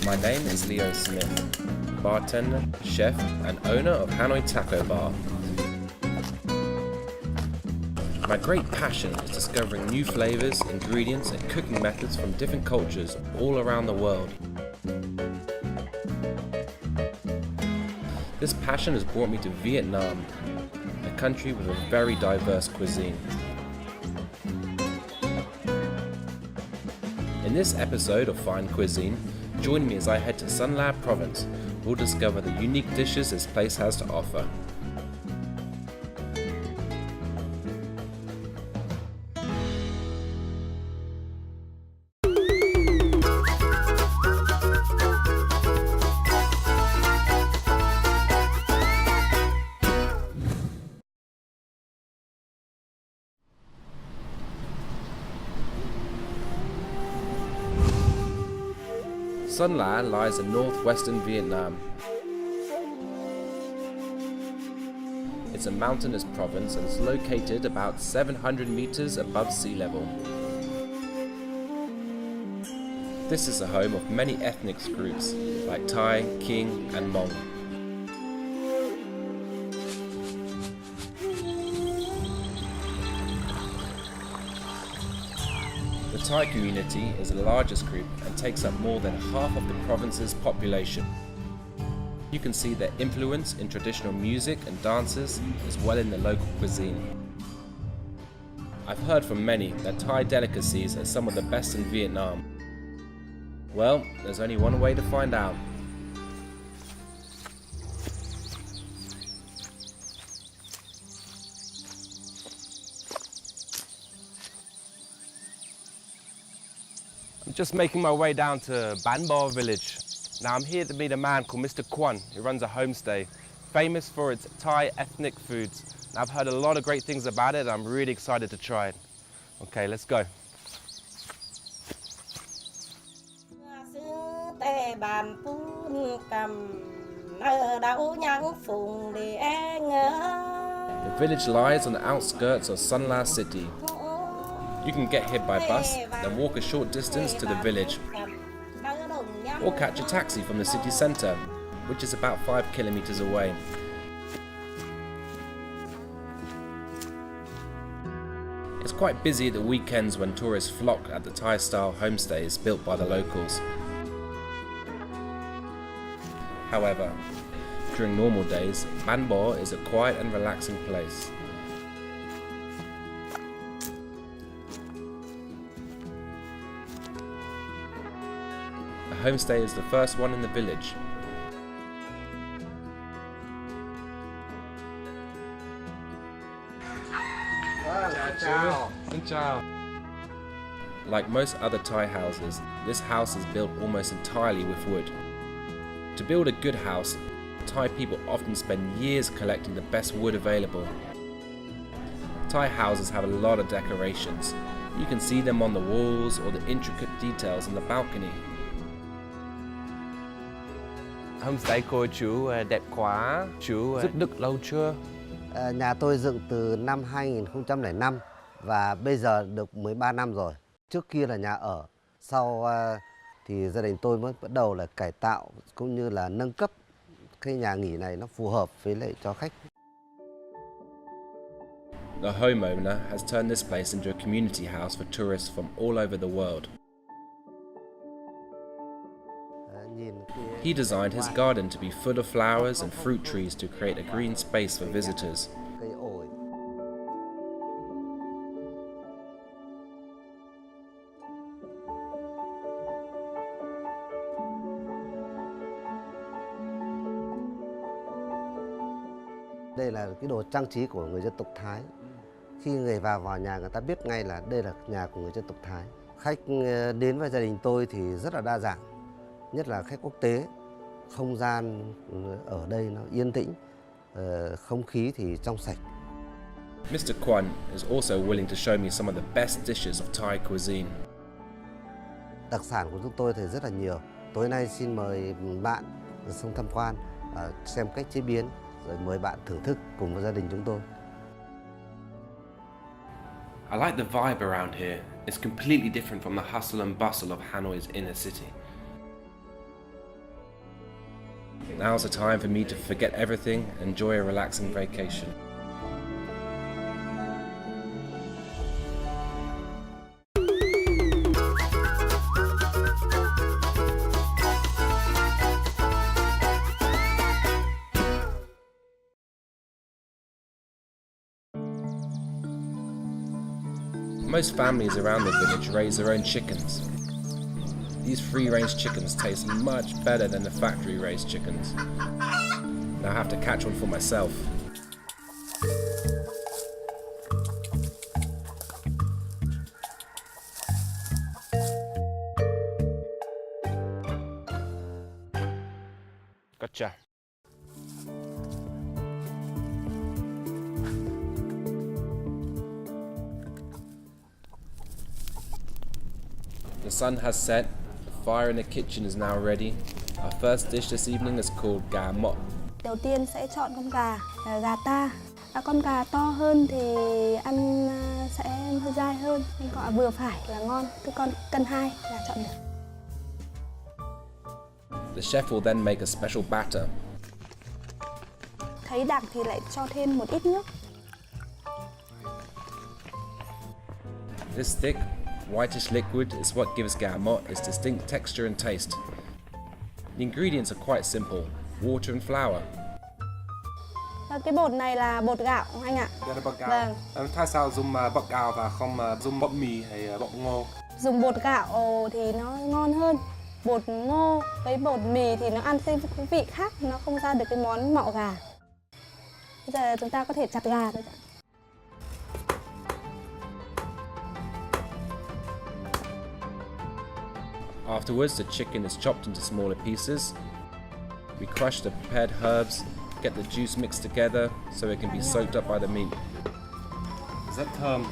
My name is Leo Smith, bartender, chef, and owner of Hanoi Taco Bar. My great passion is discovering new flavors, ingredients, and cooking methods from different cultures all around the world. This passion has brought me to Vietnam, a country with a very diverse cuisine. In this episode of Fine Cuisine, join me as I head to Son La Province. We'll discover the unique dishes this place has to offer. Son La lies in northwestern Vietnam. It's a mountainous province and is located about 700 meters above sea level. This is the home of many ethnic groups like Thai, King, and Hmong. The Thai community is the largest group and takes up more than half of the province's population. You can see their influence in traditional music and dances as well in the local cuisine. I've heard from many that Thai delicacies are some of the best in Vietnam. Well, there's only one way to find out. I'm just making my way down to Ban Bo village. Now I'm here to meet a man called Mr. Kwan, who runs a homestay, famous for its Thai ethnic foods. Now, I've heard a lot of great things about it and I'm really excited to try it. Okay, let's go. The village lies on the outskirts of Son La City. You can get here by bus, then walk a short distance to the village, or catch a taxi from the city centre, which is about 5 kilometers away. It's quite busy at the weekends when tourists flock at the Thai-style homestays built by the locals. However, during normal days, Ban Bo is a quiet and relaxing place. The homestay is the first one in the village. Like most other Thai houses, this house is built almost entirely with wood. To build a good house, Thai people often spend years collecting the best wood available. Thai houses have a lot of decorations. You can see them on the walls or the intricate details in the balcony. Homestay cô chú đẹp quá, chú giúp được lâu chưa? Nhà tôi dựng từ năm 2005 và bây giờ được 13 năm rồi. Trước kia là nhà ở, sau thì gia đình tôi mới bắt đầu là cải tạo cũng như là nâng cấp cái nhà nghỉ này nó phù hợp với lại cho khách. The homeowner has turned this place into a community house for tourists from all over the world. He designed his garden to be full of flowers and fruit trees to create a green space for visitors. Đây là cái đồ trang trí của người dân tộc Thái. Khi người vào nhà người ta biết ngay là đây là nhà của người dân tộc Thái. Khách đến với gia đình tôi thì rất là đa dạng, nhất là khách quốc tế. Không gian ở đây nó yên tĩnh, không khí thì trong sạch. Mr. Kwan is also willing to show me some of the best dishes of Thai cuisine. Đặc sản của chúng tôi thì rất là nhiều. Tối nay xin mời bạn xuống tham quan, xem cách chế biến, rồi mời bạn thưởng thức cùng với gia đình chúng tôi. I like the vibe around here. It's completely different from the hustle and bustle of Hanoi's inner city. Now's the time for me to forget everything and enjoy a relaxing vacation. Most families around the village raise their own chickens. These free-range chickens taste much better than the factory-raised chickens. Now I have to catch one for myself. Gotcha. The sun has set, the fire in the kitchen is now ready. Our first dish this evening is called gà mọ. Đầu tiên sẽ chọn con gà, gà ta. Con gà to hơn thì ăn sẽ hơi dai hơn, còn vừa phải là ngon. Cái con cân 2 là chọn được. The chef will then make a special batter. Thấy đặc thì lại cho thêm một ít nước. This thick, whitish liquid is what gives gà mọ its distinct texture and taste. The ingredients are quite simple: water and flour. Cái bột này là bột gạo anh ạ. Dạ, bột gạo. Vâng. Tại sao dùng bột gạo và không dùng bột mì hay bột ngô? Dùng bột gạo thì nó ngon hơn. Bột ngô với bột mì thì nó ăn cái vị khác, nó không ra được cái món mọ gà. Bây giờ chúng ta có thể chặt gà rồi. Afterwards, the chicken is chopped into smaller pieces. We crush the prepared herbs, get the juice mixed together so it can be soaked up by the meat. Rất thơm.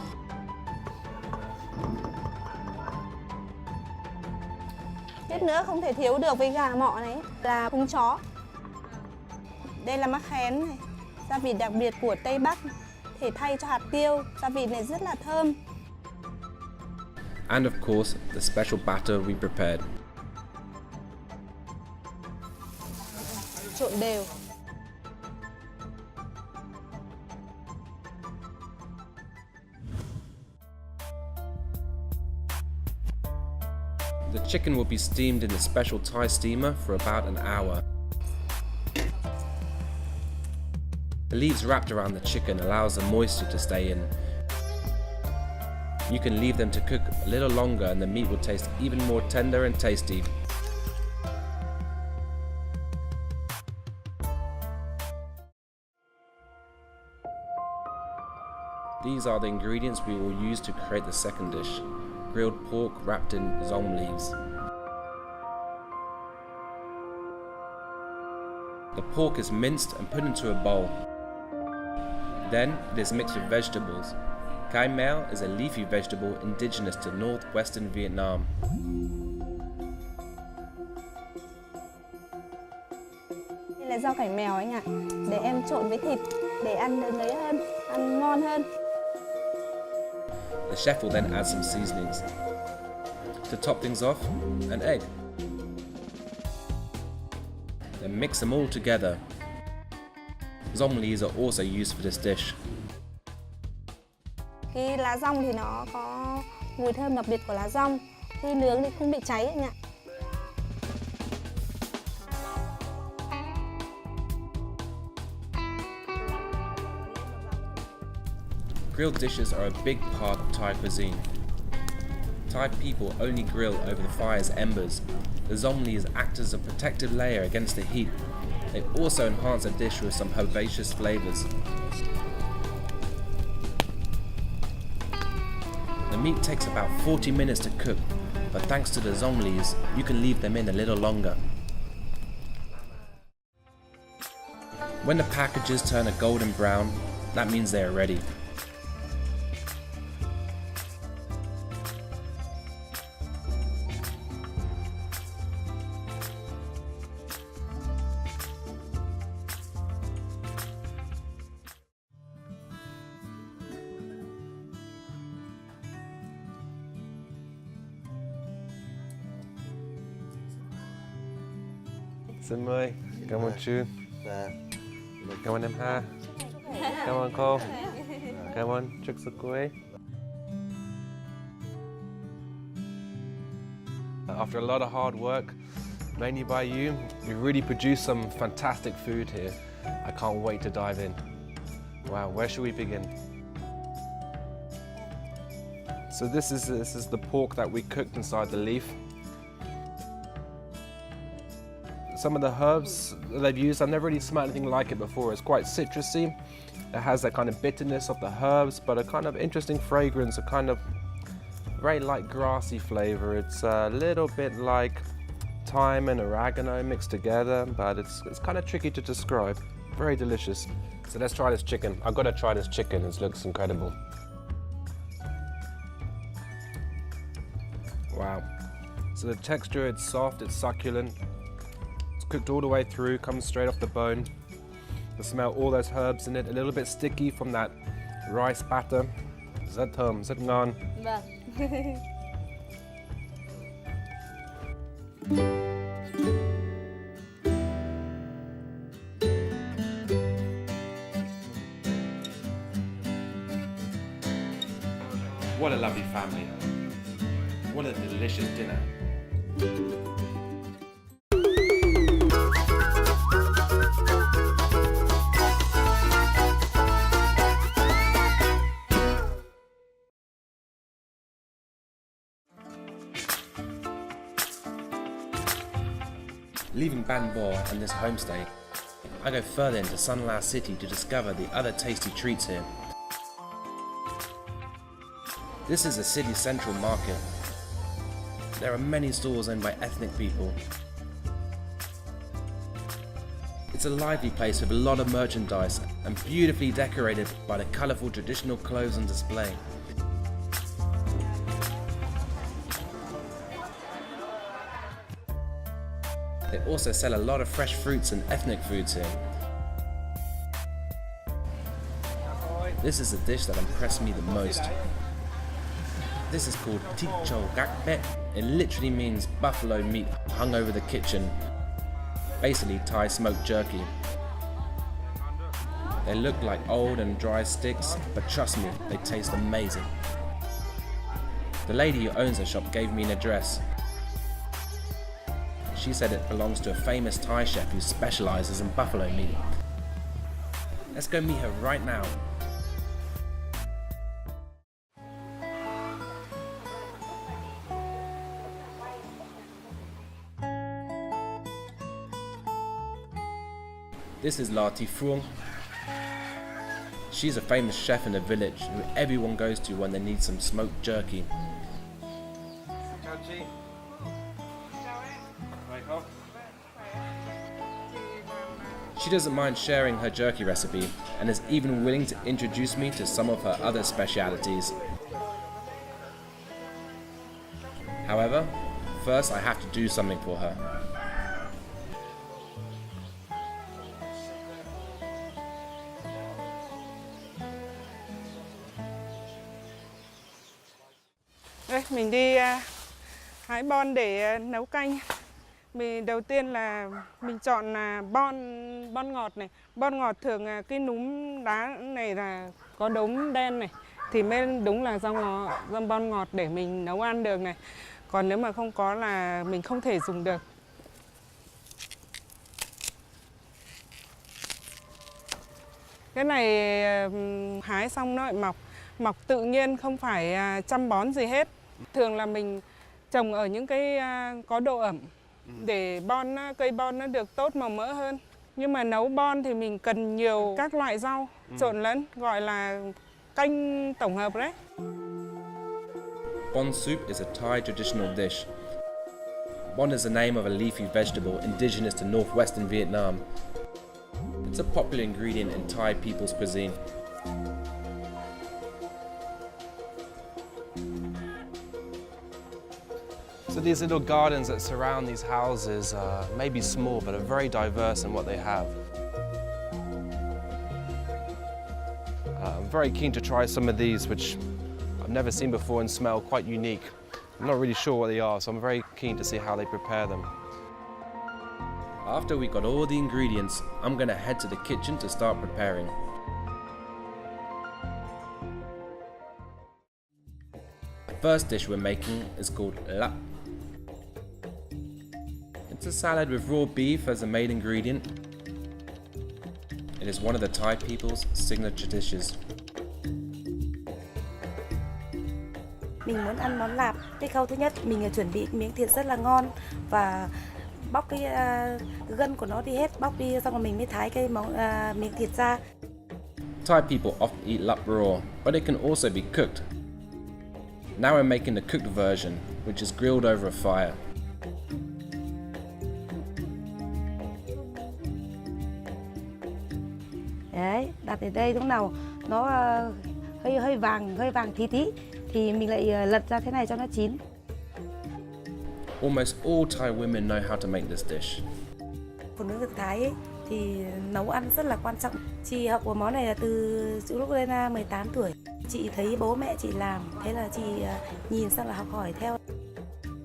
Tiếp nữa không thể thiếu được với gà mọ này là húng chó. Đây là mắc khén này, gia vị đặc biệt của Tây Bắc, thể thay cho hạt tiêu, gia vị này rất là thơm. And of course, the special batter we prepared. Trộn đều. The chicken will be steamed in the special Thai steamer for about an hour. The leaves wrapped around the chicken allows the moisture to stay in. You can leave them to cook a little longer and the meat will taste even more tender and tasty. These are the ingredients we will use to create the second dish: grilled pork wrapped in zong leaves. The pork is minced and put into a bowl. Then it is mixed with vegetables. Cải mèo is a leafy vegetable indigenous to Northwestern Vietnam. Đây là rau cải mèo anh ạ. Để em trộn với thịt để ăn được lấy hơn, ăn ngon hơn. The chef will then add some seasonings. To top things off, an egg. Then mix them all together. Zong leaves are also used for this dish. Cái lá dong thì nó có mùi thơm đặc biệt của lá dong. Khi nướng thì không bị cháy anh ạ. Grilled dishes are a big part of Thai cuisine. Thai people only grill over the fire's embers. The zong leaves act as a protective layer against the heat. They also enhance the dish with some herbaceous flavors. The meat takes about 40 minutes to cook, but thanks to the zong leaves, you can leave them in a little longer. When the packages turn a golden brown, that means they are ready. Xin mời Come on, Chu. Dạ. Come on, em ha. Come on, cô. Come on, chúc sức cuối. After a lot of hard work, mainly by you, you really produced some fantastic food here. I can't wait to dive in. Wow, where should we begin? So this is the pork that we cooked inside the leaf. Some of the herbs that they've used, I've never really smelled anything like it before. It's quite citrusy. It has that kind of bitterness of the herbs, but a kind of interesting fragrance, a kind of very light grassy flavor. It's a little bit like thyme and oregano mixed together, but it's kind of tricky to describe. Very delicious. So let's try this chicken. I've got to try this chicken. It looks incredible. Wow. So the texture, it's soft, it's succulent. It's cooked all the way through, comes straight off the bone. The smell, all those herbs in it, a little bit sticky from that rice batter. Rất thơm, rất ngon. Vâng. What a lovely family. What a delicious dinner. Leaving Ban Bo and this homestay, I go further into Sun La City to discover the other tasty treats here. This is a city central market. There are many stores owned by ethnic people. It's a lively place with a lot of merchandise and beautifully decorated by the colourful traditional clothes on display. They also sell a lot of fresh fruits and ethnic foods here. This is the dish that impressed me the most. This is called tipsy. It literally means buffalo meat hung over the kitchen, basically Thai smoked jerky. They look like old and dry sticks, but trust me, they taste amazing. The lady who owns the shop gave me an address. She said it belongs to a famous Thai chef who specializes in buffalo meat. Let's go meet her right now. This is La Tifruong. She's a famous chef in the village who everyone goes to when they need some smoked jerky. She doesn't mind sharing her jerky recipe and is even willing to introduce me to some of her other specialities. However, first I have to do something for her. Đây, mình đi hái bon để nấu canh. Đầu tiên là mình chọn bon ngọt này. Bon ngọt thường cái núm đá này là có đốm đen này thì mới đúng là rau bon ngọt để mình nấu ăn được này. Còn nếu mà không có là mình không thể dùng được. Cái này hái xong nó lại mọc tự nhiên, không phải chăm bón gì hết. Thường là mình trồng ở những cái có độ ẩm để cây bon nó được tốt màu mỡ hơn. Nhưng mà nấu bon thì mình cần nhiều các loại rau trộn lẫn, gọi là canh tổng hợp đấy. Bon soup is a Thai traditional dish. Bon is the name of a leafy vegetable indigenous to Northwestern Vietnam. It's a popular ingredient in Thai people's cuisine. So these little gardens that surround these houses may be small, but are very diverse in what they have. I'm very keen to try some of these, which I've never seen before and smell quite unique. I'm not really sure what they are, so I'm very keen to see how they prepare them. After we got all the ingredients, I'm gonna head to the kitchen to start preparing. The first dish we're making is called lap. It's a salad with raw beef as a main ingredient. It is one of the Thai people's signature dishes. Mình muốn ăn món lạp. Cái khâu thứ nhất mình chuẩn bị miếng thịt rất là ngon và bóc cái gân của nó đi hết, bóc đi xong rồi mình mới thái cái miếng thịt ra. Thai people often eat lap raw, but it can also be cooked. Now we're making the cooked version, which is grilled over a fire. Đấy, đặt ở đây lúc nào nó hơi vàng tí thì mình lại lật ra thế này cho nó chín. Almost all Thai women know how to make this dish. Phụ nữ người Thái ấy, thì nấu ăn rất là quan trọng. Chị học của món này là từ lúc lên 18 tuổi. Chị thấy bố mẹ chị làm, thế là chị nhìn xong là học hỏi theo.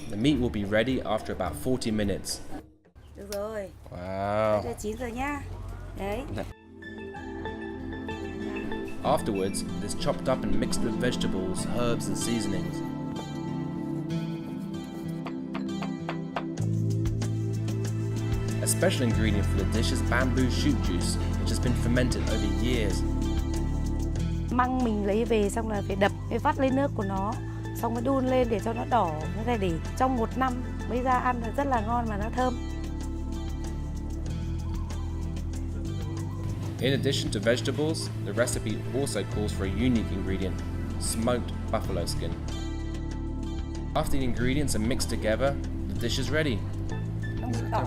The meat will be ready after about 40 minutes. Được rồi. Wow. Đây là chín rồi nhá. Đấy. Afterwards, it is chopped up and mixed with vegetables, herbs and seasonings. A special ingredient for the dish is bamboo shoot juice, which has been fermented over years. Măng mình lấy về xong là phải đập, phải vắt lấy nước của nó, xong mới đun lên để cho nó đỏ, thế này để trong 1 năm mới ra ăn là rất là ngon và nó thơm. In addition to vegetables, the recipe also calls for a unique ingredient, smoked buffalo skin. After the ingredients are mixed together, the dish is ready. Ngon rồi.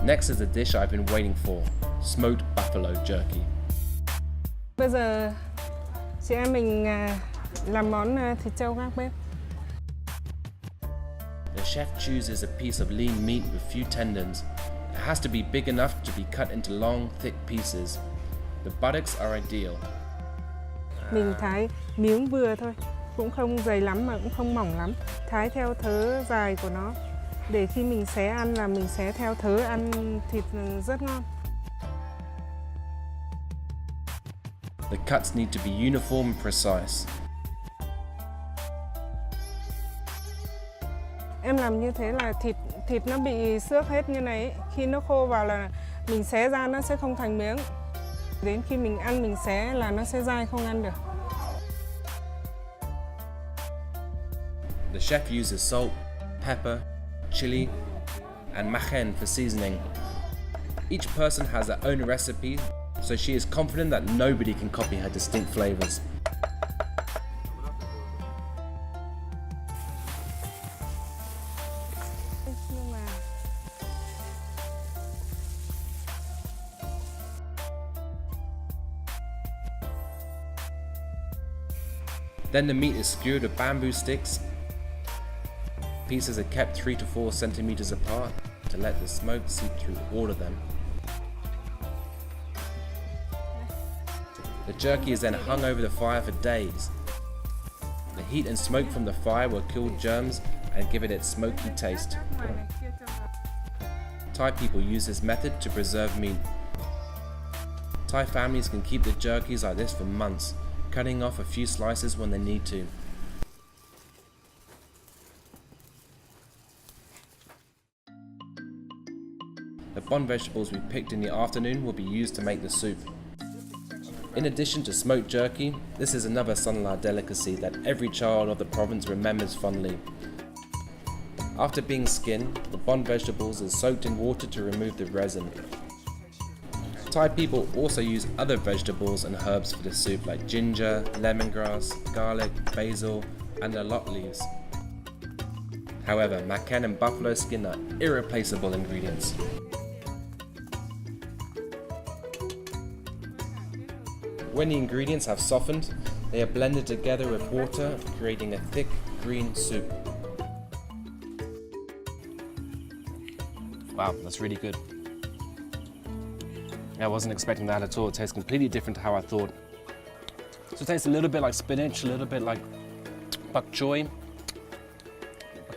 Next is the dish I've been waiting for, smoked buffalo jerky. Bây giờ chị em mình làm món thịt trâu gác bếp. The chef chooses a piece of lean meat with few tendons. It has to be big enough to be cut into long, thick pieces. The buttocks are ideal. Mình thái miếng vừa thôi, cũng không dày lắm mà cũng không mỏng lắm. Thái theo thớ dài của nó, để khi mình xé ăn là mình xé theo thớ ăn thịt rất ngon. The cuts need to be uniform and precise. Em làm như thế là thịt nó bị xước hết như này ấy. Khi nó khô vào là mình xé ra nó sẽ không thành miếng. Đến khi mình ăn mình xé là nó sẽ dai không ăn được. The chef uses salt, pepper, chili, and machen for seasoning. Each person has their own recipe, so she is confident that nobody can copy her distinct flavors. Then the meat is skewered with bamboo sticks. Pieces are kept 3 to 4 centimeters apart to let the smoke seep through all of them. The jerky is then hung over the fire for days. The heat and smoke from the fire will kill germs and give it its smoky taste. Thai people use this method to preserve meat. Thai families can keep the jerkies like this for months, cutting off a few slices when they need to. The bond vegetables we picked in the afternoon will be used to make the soup. In addition to smoked jerky, this is another Sunla delicacy that every child of the province remembers fondly. After being skinned, the bond vegetables is soaked in water to remove the resin. Thai people also use other vegetables and herbs for the soup like ginger, lemongrass, garlic, basil, and allot leaves. However, maken and buffalo skin are irreplaceable ingredients. When the ingredients have softened, they are blended together with water, creating a thick green soup. Wow, that's really good. I wasn't expecting that at all. It tastes completely different to how I thought. So it tastes a little bit like spinach, a little bit like bok choy,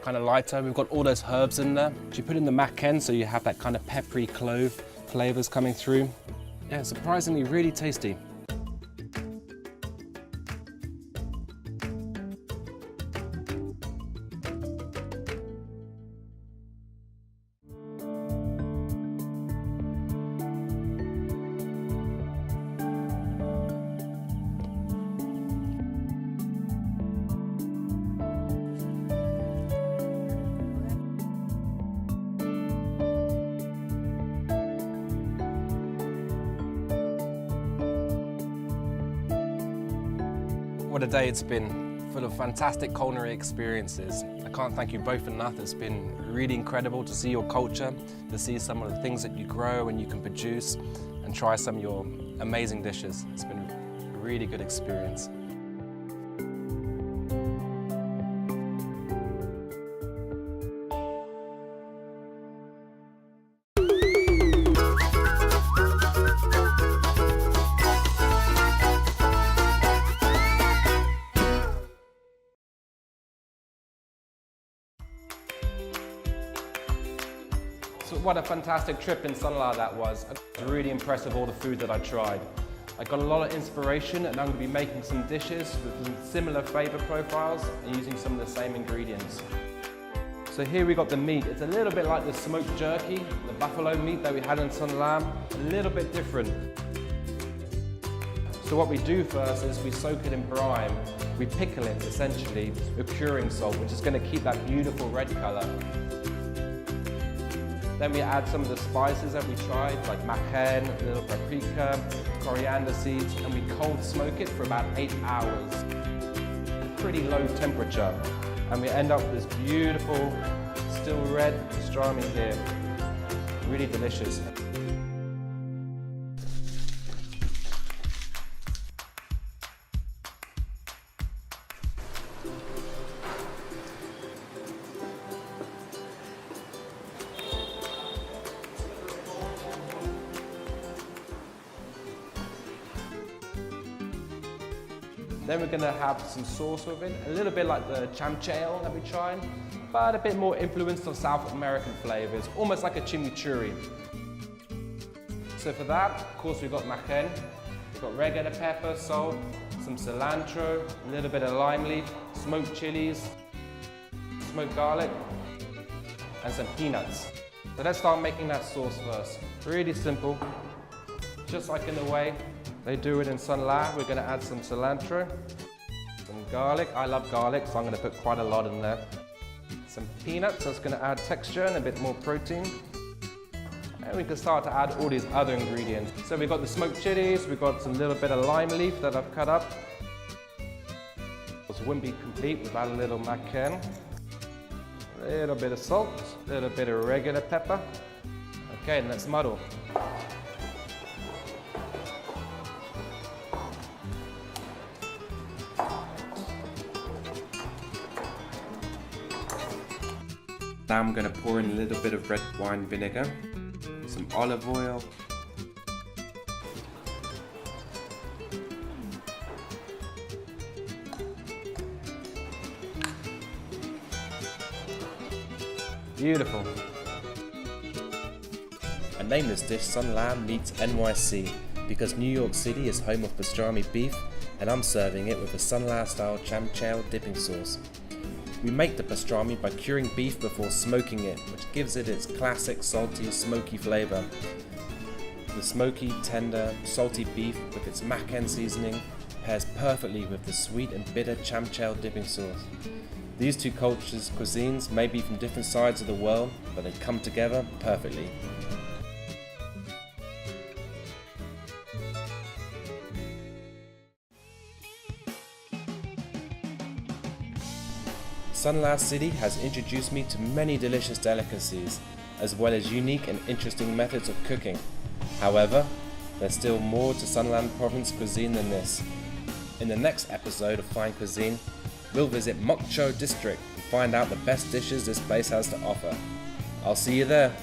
kind of lighter. We've got all those herbs in there. You put in the mac ken, so you have that kind of peppery clove flavors coming through. Yeah, surprisingly really tasty. What a day it's been, full of fantastic culinary experiences. I can't thank you both enough. It's been really incredible to see your culture, to see some of the things that you grow and you can produce, and try some of your amazing dishes. It's been a really good experience. So what a fantastic trip in Son La that was. I was really impressed with all the food that I tried. I got a lot of inspiration, and I'm going to be making some dishes with some similar flavor profiles and using some of the same ingredients. So here we got the meat. It's a little bit like the smoked jerky, the buffalo meat that we had in Son La, a little bit different. So what we do first is we soak it in brine. We pickle it essentially with curing salt, which is going to keep that beautiful red color. Then we add some of the spices that we tried, like mac ken, a little paprika, coriander seeds, and we cold smoke it for about 8 hours. Pretty low temperature. And we end up with this beautiful, still red pastrami here. Really delicious. Then we're going to have some sauce with it, a little bit like the chamchale that we tried, but a bit more influenced on South American flavors, almost like a chimichurri. So for that, of course, we've got mac ken, we've got red pepper, salt, some cilantro, a little bit of lime leaf, smoked chilies, smoked garlic, and some peanuts. So let's start making that sauce first. Really simple, just like in the way they do it in Son La. We're going to add some cilantro, some garlic. I love garlic, so I'm going to put quite a lot in there. Some peanuts, that's going to add texture and a bit more protein. And we can start to add all these other ingredients. So we've got the smoked chilies, we've got some little bit of lime leaf that I've cut up. This wouldn't be complete without a little mac ken. A little bit of salt, a little bit of regular pepper. Okay, and let's muddle. Now I'm going to pour in a little bit of red wine vinegar, some olive oil, beautiful. I named this dish Son La meets NYC because New York City is home of pastrami beef, and I'm serving it with a Son La style chamchale dipping sauce. We make the pastrami by curing beef before smoking it, which gives it its classic salty, smoky flavor. The smoky, tender, salty beef with its mac ken seasoning pairs perfectly with the sweet and bitter chamchale dipping sauce. These two cultures' cuisines may be from different sides of the world, but they come together perfectly. Son La City has introduced me to many delicious delicacies, as well as unique and interesting methods of cooking. However, there's still more to Son La Province cuisine than this. In the next episode of Fine Cuisine, we'll visit Mok Cho District and find out the best dishes this place has to offer. I'll see you there.